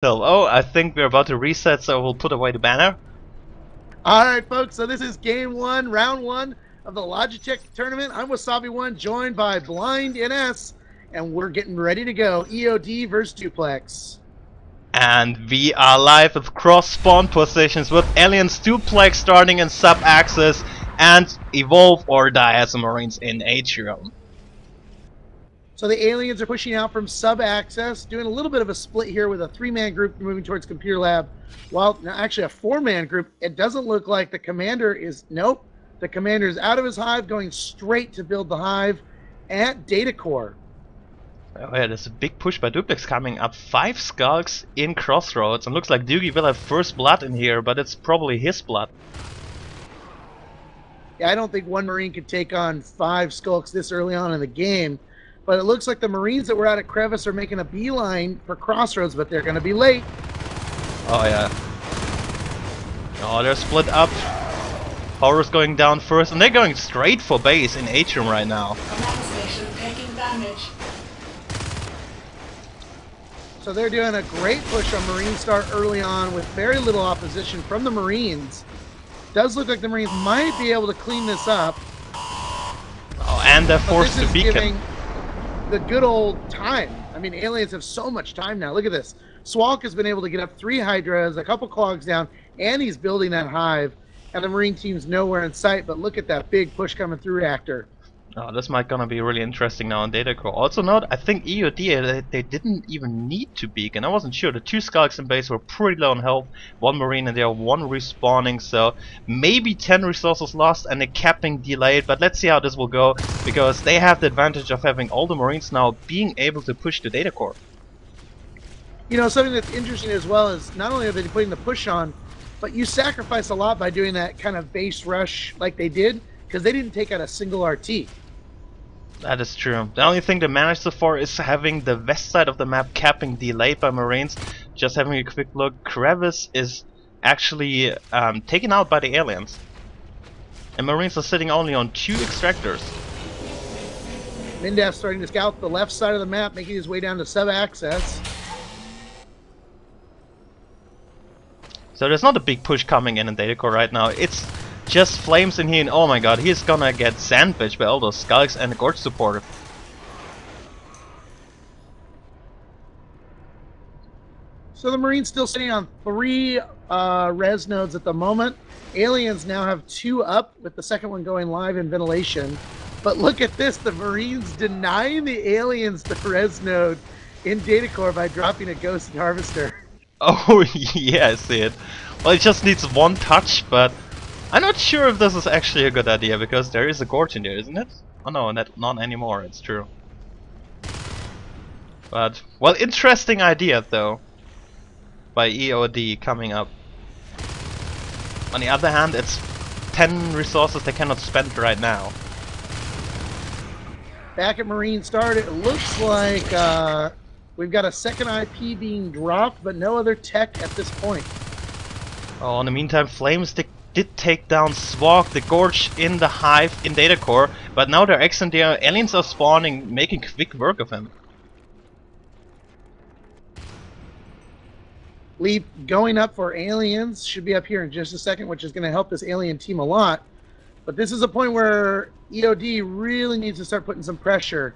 Hello, I think we're about to reset, so we'll put away the banner. Alright folks, so this is game one, round one of the Logitech tournament. I'm WasabiOne, joined by blindNS, and we're getting ready to go. EoD versus Duplex. And we are live with cross spawn positions with Aliens Duplex starting in sub-axis and Evolve or Die as the Marines in Atrium. So the aliens are pushing out from sub-access, doing a little bit of a split here with a 3-man group moving towards Computer Lab. While actually a 4-man group, it doesn't look like the commander is, nope. The commander is out of his hive, going straight to build the hive at Data Core. Oh yeah, there's a big push by Duplex coming up. 5 skulks in Crossroads, and looks like Doogie will have first blood in here, but it's probably his blood. Yeah, I don't think one Marine could take on 5 skulks this early on in the game. But it looks like the Marines that were out at Crevice are making a beeline for Crossroads, but they're going to be late. Oh yeah. Oh, they're split up. Horror's going down first, and they're going straight for base in Atrium right now. Command station taking damage. So they're doing a great push on Marine Star early on with very little opposition from the Marines. Does look like the Marines might be able to clean this up. Oh, and they're forced to beacon. The good old time. I mean, aliens have so much time now. Look at this. Swalk has been able to get up 3 Hydras, a couple clogs down, and he's building that hive. And the Marine team's nowhere in sight, but look at that big push coming through Reactor. Oh, this might gonna be really interesting now on Data Core. Also note, I think EoD, they didn't even need to beacon. I wasn't sure. The 2 skulks in base were pretty low on health. 1 Marine and there, 1 respawning, so maybe 10 resources lost and a capping delayed, but let's see how this will go, because they have the advantage of having all the Marines now being able to push the Data Core. You know, something that's interesting as well is not only are they putting the push on, but you sacrifice a lot by doing that kind of base rush like they did, because they didn't take out a single RT. That is true. The only thing they managed so far is having the west side of the map capping delayed by Marines. Just having a quick look, Crevice is actually taken out by the aliens. And Marines are sitting only on 2 extractors. Mindaf starting to scout the left side of the map, making his way down to sub-access. So there's not a big push coming in Data Core right now. It's just Flames in here, and oh my god, he's gonna get sandwiched by all those skulks and the Gorge supporter. So the Marines still sitting on 3 res nodes at the moment. Aliens now have 2 up, with the second one going live in ventilation. But look at this, the Marines denying the aliens the res node in Data Core by dropping a Ghosted Harvester. Oh yeah, I see it. Well, it just needs 1 touch, but I'm not sure if this is actually a good idea, because there is a Gorge in there, isn't it? Oh no, not anymore, it's true. But, well, interesting idea though, by EoD coming up. On the other hand, it's 10 resources they cannot spend right now. Back at Marine Start, it looks like we've got a second IP being dropped, but no other tech at this point. Oh, in the meantime, Flames did take down Swalk, the Gorge in the hive in Data Core, but now they're exiting there. Aliens are spawning, making quick work of him. Leap going up for aliens, should be up here in just a second, which is going to help this alien team a lot. But this is a point where EoD really needs to start putting some pressure.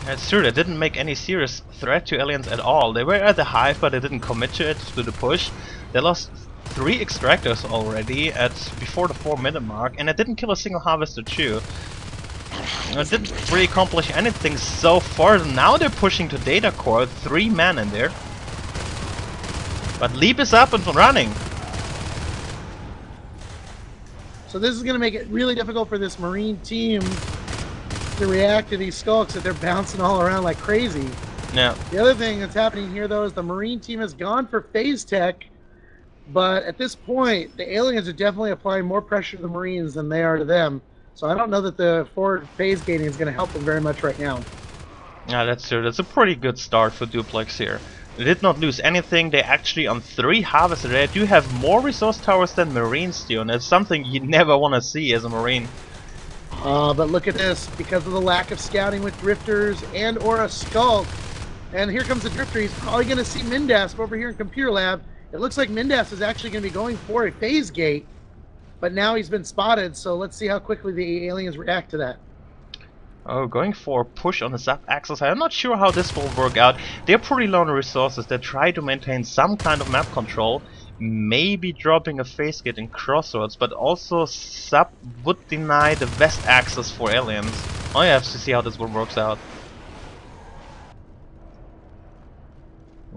That's true, they didn't make any serious threat to aliens at all. They were at the hive, but they didn't commit to it, to the push. They lost 3 extractors already at before the 4-minute mark, and it didn't kill a single harvester too. It didn't really accomplish anything so far. Now they're pushing to Data Core, 3 men in there. But Leap is up and running. So this is going to make it really difficult for this Marine team to react to these skulks that they're bouncing all around like crazy. Yeah. The other thing that's happening here though is the Marine team has gone for phase tech, but at this point the aliens are definitely applying more pressure to the Marines than they are to them. So I don't know that the forward phase gaining is going to help them very much right now. Yeah, that's true. That's a pretty good start for Duplex here. They did not lose anything. They actually on 3 harvesters. They do have more resource towers than Marines do, and it's something you never want to see as a Marine. But look at this, because of the lack of scouting with drifters and or a skulk, And here comes the drifter. He's probably going to see Mindas over here in Computer Lab. It looks like Mindas is actually going to be going for a phase gate, but now he's been spotted, so let's see how quickly the aliens react to that. Oh, going for a push on the sub-axis. I'm not sure how this will work out. They're pretty low on resources. They try to maintain some kind of map control, maybe dropping a phase gate in crossroads, but also sub would deny the west axis for aliens. I have to see how this one works out.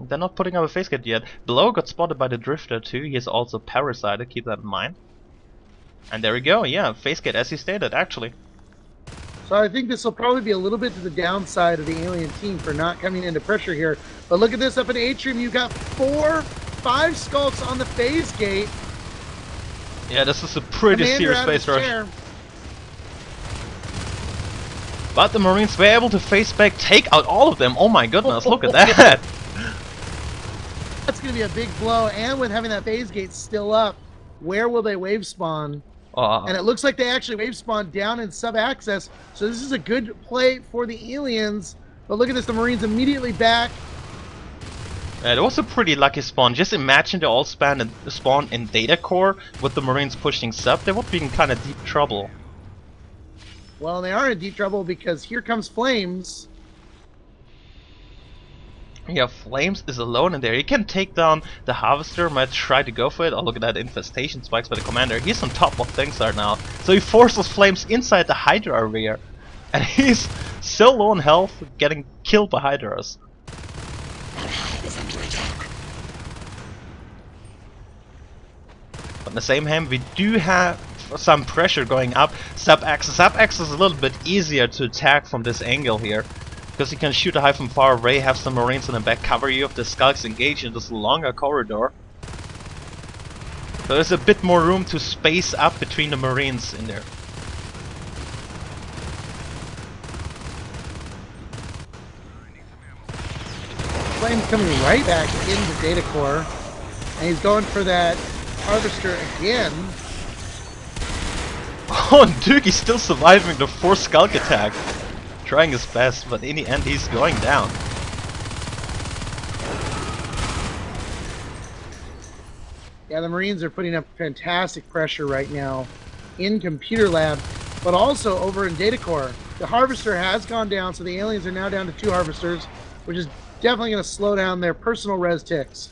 They're not putting up a phase gate yet. Below got spotted by the drifter too. He is also parasited, keep that in mind. And there we go, yeah, phase gate as you stated, actually. So I think this will probably be a little bit to the downside of the alien team for not coming into pressure here. But look at this up in Atrium. You've got 5 skulks on the phase gate. Yeah, this is a pretty serious phase rush. But the Marines were able to phase back, take out all of them. Oh my goodness, look at that. That's going to be a big blow. And with having that phase gate still up, where will they wave spawn? And it looks like they actually wave spawn down in sub-access. So this is a good play for the aliens. But look at this, the Marines immediately back. It was a pretty lucky spawn. Just imagine they all spawn in data core with the Marines pushing sub. They would be in kind of deep trouble. Well, they are in deep trouble because here comes Flames. Yeah, Flames is alone in there. He can take down the Harvester, might try to go for it. Oh, look at that infestation spikes by the commander. He's on top of things right now. So he forces Flames inside the Hydra area. And he's so low on health, getting killed by Hydras. But in the same hand, we do have some pressure going up. Sub-axis. Sub-axis is a little bit easier to attack from this angle here. Because you can shoot a hive from far away, have some Marines in the back cover you if the skulks engage in this longer corridor. So there's a bit more room to space up between the Marines in there. Flame's coming right back into data core. And he's going for that Harvester again. Oh, and Duke is still surviving the 4th skulk attack. Trying his best, but in the end he's going down. Yeah, the Marines are putting up fantastic pressure right now in Computer Lab, but also over in Data Core. The Harvester has gone down, so the aliens are now down to 2 Harvesters, which is definitely going to slow down their personal res ticks.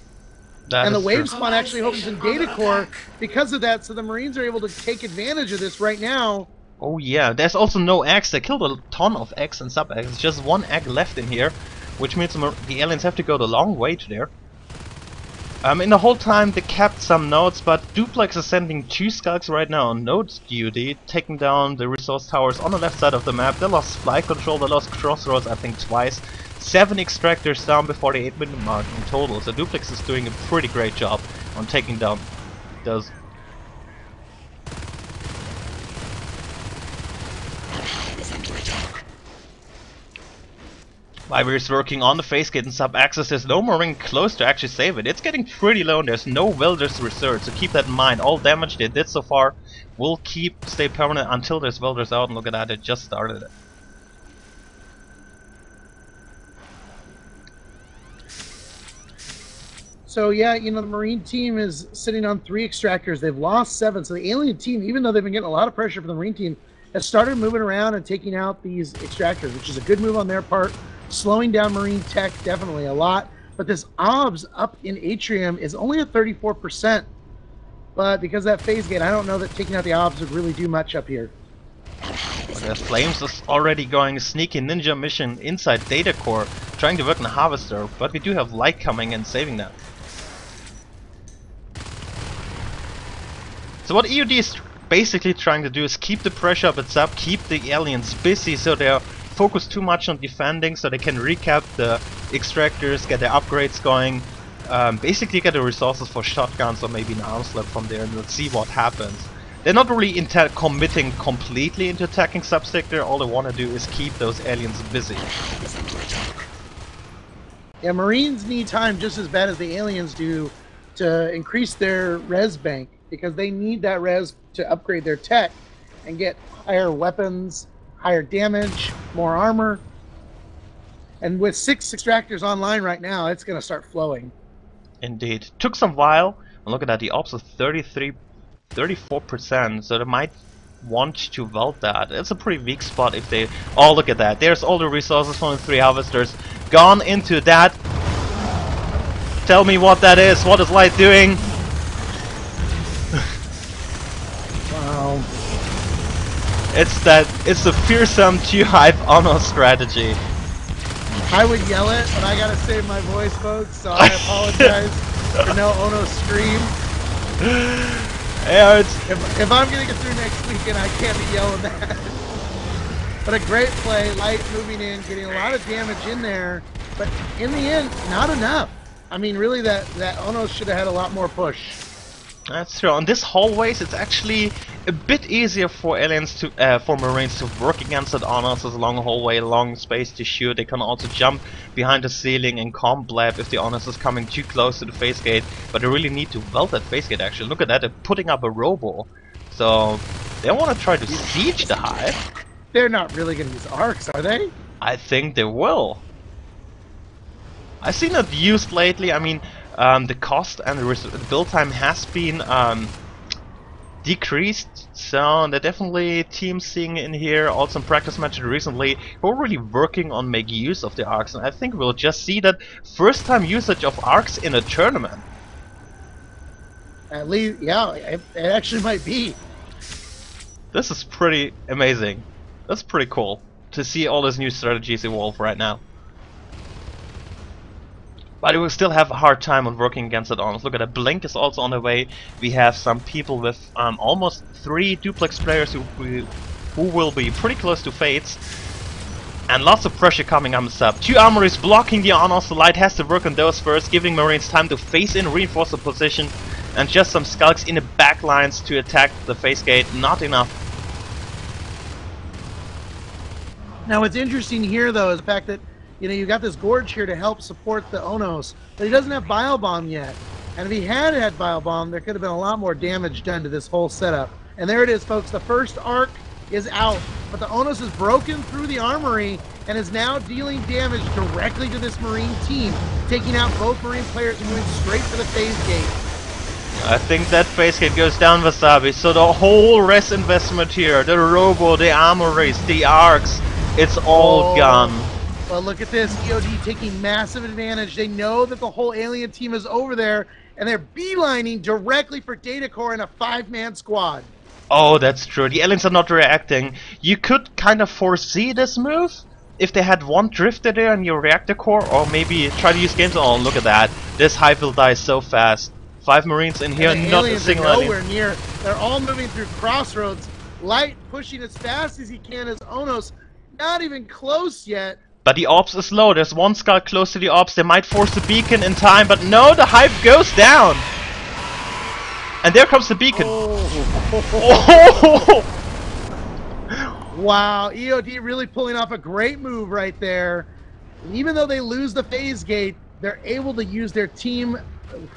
And the wave spawn actually opens in Data Core because of that, so the Marines are able to take advantage of this right now. Oh yeah, there's also no eggs. They killed a ton of eggs and sub-eggs. There's just 1 egg left in here, which means the aliens have to go the long way to there. In the whole time they kept some nodes, but Duplex is sending 2 skulks right now on nodes EoD, taking down the resource towers on the left side of the map. They lost flight control, they lost crossroads I think twice. 7 extractors down before the 8-minute mark in total, so Duplex is doing a pretty great job on taking down those. Library is working on the phase gate and sub-axis. There's no Marine close to actually save it. It's getting pretty low and there's no welders research, so keep that in mind. All damage they did so far will stay permanent until there's welders out, and look at that, it just started it. So yeah, you know, the Marine team is sitting on 3 extractors. They've lost 7, so the alien team, even though they've been getting a lot of pressure from the Marine team, has started moving around and taking out these extractors, which is a good move on their part. Slowing down Marine tech definitely a lot, but this OBS up in Atrium is only at 34%. But because of that phase gate, I don't know that taking out the OBS would really do much up here. The Flames is already going a sneaky ninja mission inside Data Core, trying to work on the Harvester, but we do have light coming and saving that. So what EoD is basically trying to do is keep the pressure up at sub, keep the aliens busy so they're focused too much on defending, so they can recap the extractors, get their upgrades going, basically get the resources for shotguns or maybe an arm slip from there, and let's see what happens. They're not really committing completely into attacking subsector. All they want to do is keep those aliens busy. Yeah, Marines need time just as bad as the aliens do to increase their res bank, because they need that res to upgrade their tech and get higher weapons, higher damage, more armor. And with 6 extractors online right now, it's going to start flowing. Indeed. Took some while. And look at that, the ops is 34%, so they might want to vault that. It's a pretty weak spot if they... Oh, look at that. There's all the resources from the 3 harvesters gone into that. Tell me what that is. What is Light doing? Wow. It's the fearsome 2-hive honor strategy. I would yell it, but I gotta save my voice, folks, so I apologize for no Ono scream. Yeah, if I'm gonna get through next weekend, I can't be yelling that. But a great play, Light moving in, getting a lot of damage in there, but in the end, not enough. I mean, really, that Ono should have had a lot more push. That's true. On this hallways, it's actually a bit easier for aliens to, for Marines to work against that honors. There's a long hallway, long space to shoot. They can also jump behind the ceiling and comp blab if the honors is coming too close to the face gate. But they really need to weld that face gate. Actually, look at that. They're putting up a robo, so they want to try to siege the hive. They're not really going to use arcs, are they? I think they will. I've seen it used lately. I mean, the cost and the build time has been decreased, so they're definitely teams seeing in here. Also, in practice matches recently, we're really working on making use of the arcs, and I think we'll just see that first time usage of arcs in a tournament. At least, yeah, it actually might be. This is pretty amazing. That's pretty cool to see all these new strategies evolve right now. But we will still have a hard time on working against it honors. Look at that, Blink is also on the way. We have some people with almost 3 Duplex players who will be pretty close to Fates. And lots of pressure coming on the sub. 2 armories blocking the honors. The Light has to work on those first, giving Marines time to face in, reinforce the position. And just some skulks in the back lines to attack the face gate. Not enough. Now what's interesting here though is the fact that you got this Gorge here to help support the Onos, but he doesn't have Bile Bomb yet. And if he had Bile Bomb, there could have been a lot more damage done to this whole setup. And there it is, folks. The first arc is out, but the Onos is broken through the armory and is now dealing damage directly to this Marine team, taking out both Marine players and moving straight for the phase gate. I think that phase gate goes down, Wasabi. So the whole res investment here, the robo, the armories, the arcs, it's all gone. Well, look at this, EoD taking massive advantage. They know that the whole alien team is over there, and they're beelining directly for Data Core in a 5-man squad. Oh, that's true. The aliens are not reacting. You could kind of foresee this move if they had one drifter there in your reactor core, or maybe try to use games. Oh, look at that. This hive will die so fast. 5 Marines in here, not a single nowhere near. They're all moving through crossroads. Light pushing as fast as he can as Onos. Not even close yet. But the ops is low. There's 1 skull close to the ops. They might force the beacon in time, but no, the hive goes down. And there comes the beacon. Oh. Wow, EoD really pulling off a great move right there. Even though they lose the phase gate, they're able to use their team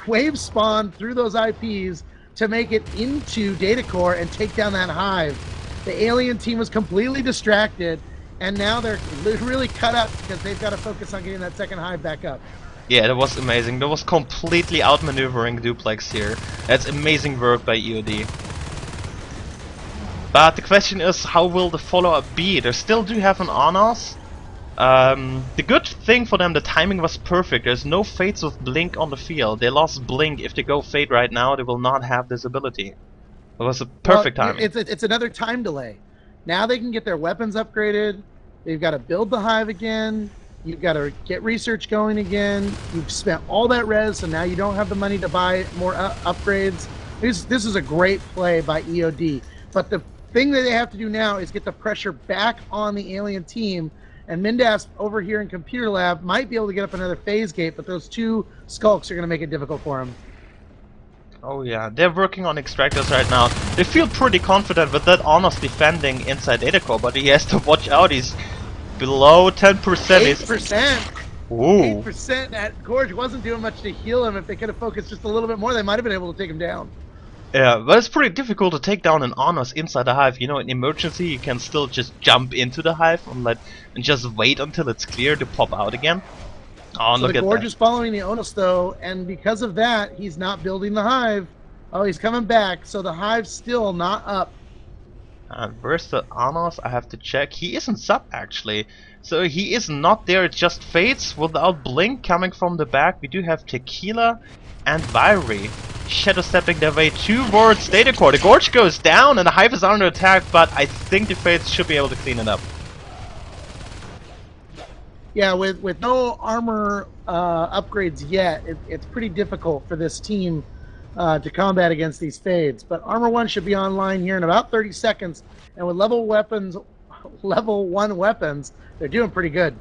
wave spawn through those IPs to make it into Data Core and take down that hive. The alien team was completely distracted, and now they're really cut up because they've got to focus on getting that second hive back up. Yeah, that was amazing. That was completely outmaneuvering Duplex here. That's amazing work by EoD. But the question is, how will the follow-up be? They still do have an Honors. The good thing for them, the timing was perfect. There's no Fates with Blink on the field. They lost Blink. If they go Fate right now, they will not have this ability. It was a perfect timing. It's another time delay. Now they can get their weapons upgraded. They've got to build the hive again. You've got to get research going again. You've spent all that res, so now you don't have the money to buy more upgrades. This is a great play by EoD. But the thing that they have to do now is get the pressure back on the alien team. And Mindas over here in Computer Lab might be able to get up another phase gate, but those 2 skulks are going to make it difficult for him. Oh yeah, they're working on extractors right now. They feel pretty confident with that Honors defending inside Data Core, but he has to watch out. He's below 10%. 8%. Ooh. 8%. That Gorge wasn't doing much to heal him. If they could have focused just a little bit more, they might have been able to take him down. Yeah, but it's pretty difficult to take down an Honors inside the hive. You know, in emergency, you can still just jump into the hive and just wait until it's clear to pop out again. Oh, So look the at Gorge that. is following the Onos though, and because of that, he's not building the hive. Oh, he's coming back, so the hive's still not up. And where's the Honors? I have to check. He isn't sub actually. So he is not there, it just fades without blink coming from the back. We do have Tequila and Viry shadow stepping their way towards Data Core. The Gorge goes down and the hive is under attack, but I think the Fates should be able to clean it up. Yeah, with no armor upgrades yet, it's pretty difficult for this team to combat against these fades. But Armor 1 should be online here in about 30 seconds, and with level 1 weapons, they're doing pretty good.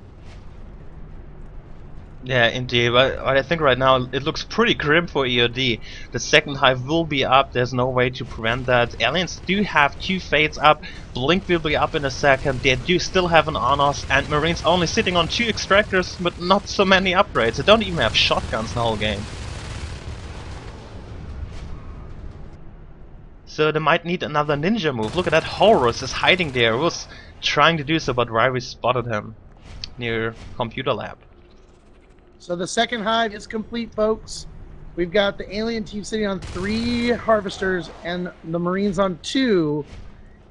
Yeah, indeed, but I think right now it looks pretty grim for EoD. The second hive will be up, there's no way to prevent that. Aliens do have 2 Fates up, Blink will be up in a second, they do still have an Honors, and Marines only sitting on 2 Extractors, but not so many upgrades. They don't even have shotguns the whole game. So they might need another ninja move. Look at that, Horus is hiding there, he was trying to do so, but Ryrie spotted him near computer lab. So the second hive is complete, folks. We've got the alien team sitting on 3 harvesters and the Marines on 2.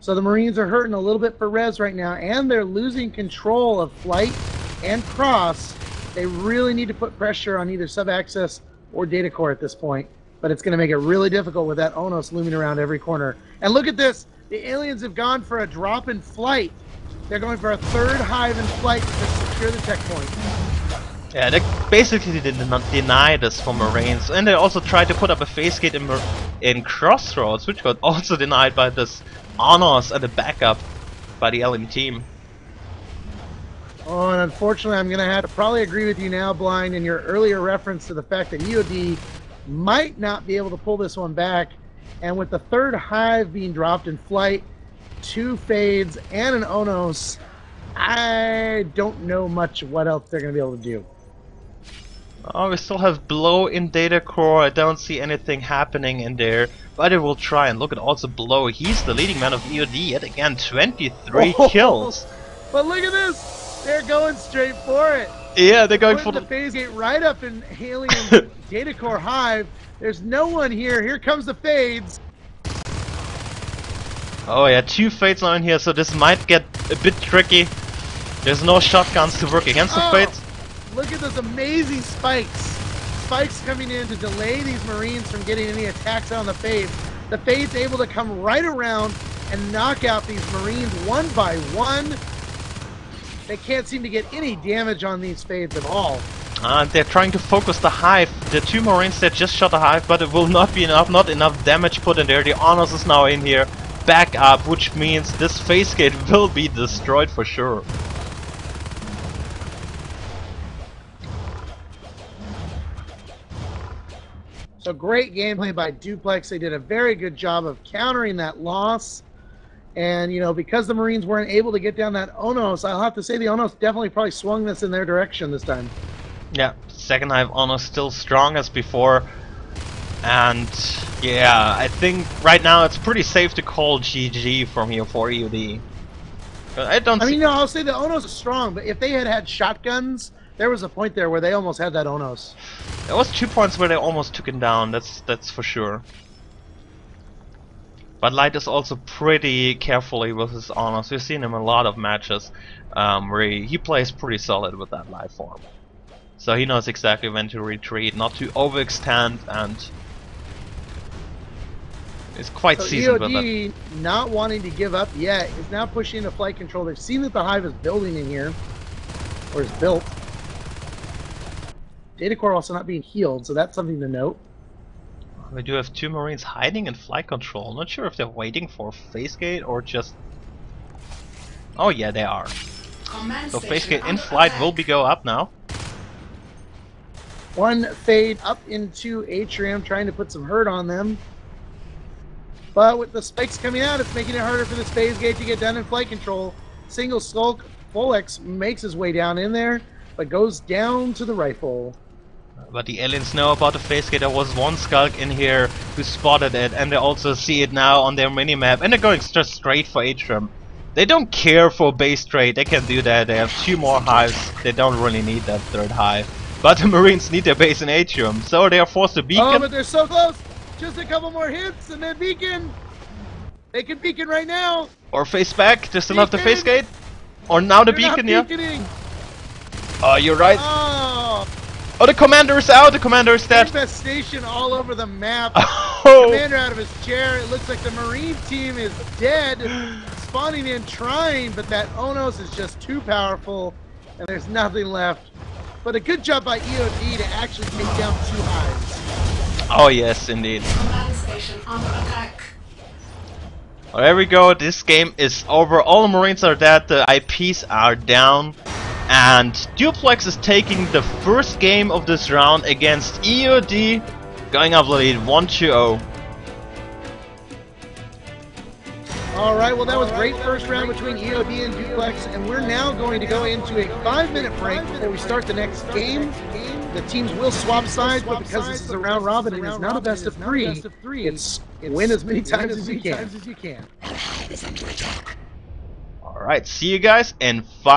So the Marines are hurting a little bit for res right now, and they're losing control of flight and cross. They really need to put pressure on either sub-access or data core at this point, but it's going to make it really difficult with that Onos looming around every corner. And look at this. The aliens have gone for a drop in flight. They're going for a 3rd hive in flight to secure the checkpoint. Yeah, they basically did not deny this for Marines, and they also tried to put up a phase gate in Crossroads, which got also denied by this Honors and a backup by the alien team. Oh, and unfortunately, I'm going to have to probably agree with you now, Blind, in your earlier reference to the fact that EoD might not be able to pull this one back. And with the 3rd hive being dropped in flight, 2 fades, and an Onos, I don't know much what else they're going to be able to do. Oh, we still have Blow in data core. I don't see anything happening in there, but it will try. And look at also Blow. He's the leading man of EoD yet again. 23 kills. But look at this. They're going straight for it. Yeah, they're going for the phase gate right up in Alien data core hive. There's no one here. Here comes the fades. Oh yeah, 2 fades are in here, so this might get a bit tricky. There's no shotguns to work against the fades. Look at those amazing spikes. Spikes coming in to delay these Marines from getting any attacks on the fades. The fades able to come right around and knock out these Marines one by one. They can't seem to get any damage on these fades at all. They're trying to focus the hive. The 2 Marines that just shot the hive, but it will not be enough. Not enough damage put in there. The Honors is now in here. Back up, which means this phase gate will be destroyed for sure. So great gameplay by Duplex. They did a very good job of countering that loss. And, you know, because the Marines weren't able to get down that Onos, I'll have to say the Onos definitely probably swung this in their direction this time. Yeah, second hive Onos still strong as before. And, yeah, I think right now it's pretty safe to call GG from here for EoD. I mean, no, I'll say the Onos is strong, but if they had had shotguns, there was a point there where they almost had that Onos. There was 2 points where they almost took him down, that's for sure. But Light is also pretty carefully with his Honors. We've seen him in a lot of matches where he plays pretty solid with that life form. So he knows exactly when to retreat, not to overextend, and is quite seasoned with it. EoD, not wanting to give up yet, is now pushing into flight control. They've seen that the hive is building in here, or is built. Data core also not being healed, so that's something to note. We do have 2 Marines hiding in flight control. Not sure if they're waiting for phase gate or just... Oh yeah, they are. So phase gate in flight will go up now. 1 fade up into Atrium, trying to put some hurt on them. But with the spikes coming out, it's making it harder for this phase gate to get done in flight control. Single Skulk Folex makes his way down in there, but goes down to the rifle. But the aliens know about the phase gate. There was one Skulk in here who spotted it, and they also see it now on their minimap, and they're going just straight for Atrium. They don't care for base trade, they can do that. They have 2 more hives, they don't really need that 3rd hive. But the Marines need their base in Atrium, so they are forced to beacon. Oh, but they're so close! Just a couple more hits and then beacon! They can beacon right now! Or face back, they still have the phase gate. Or now the They're beacon, not yeah? beaconing. Oh, you're right. Oh, Oh, the commander is out, the commander is dead. infestation all over the map. Oh. Commander out of his chair. It looks like the Marine team is dead. Spawning in, trying, but that Onos is just too powerful, and there's nothing left. But a good job by EoD to actually take down 2 hives. Oh yes, indeed. Command station under attack. Oh, there we go, this game is over. All the Marines are dead, the IPs are down. And Duplex is taking the first game of this round against EoD, going up the lead 1-0. Alright, well that was great first round between EoD and Duplex, and we're now going to go into a 5-minute break before we start the next game. The teams will swap sides, but because this is a round robin and it's not a best of 3, it's win as many times as you can. Alright, see you guys in 5.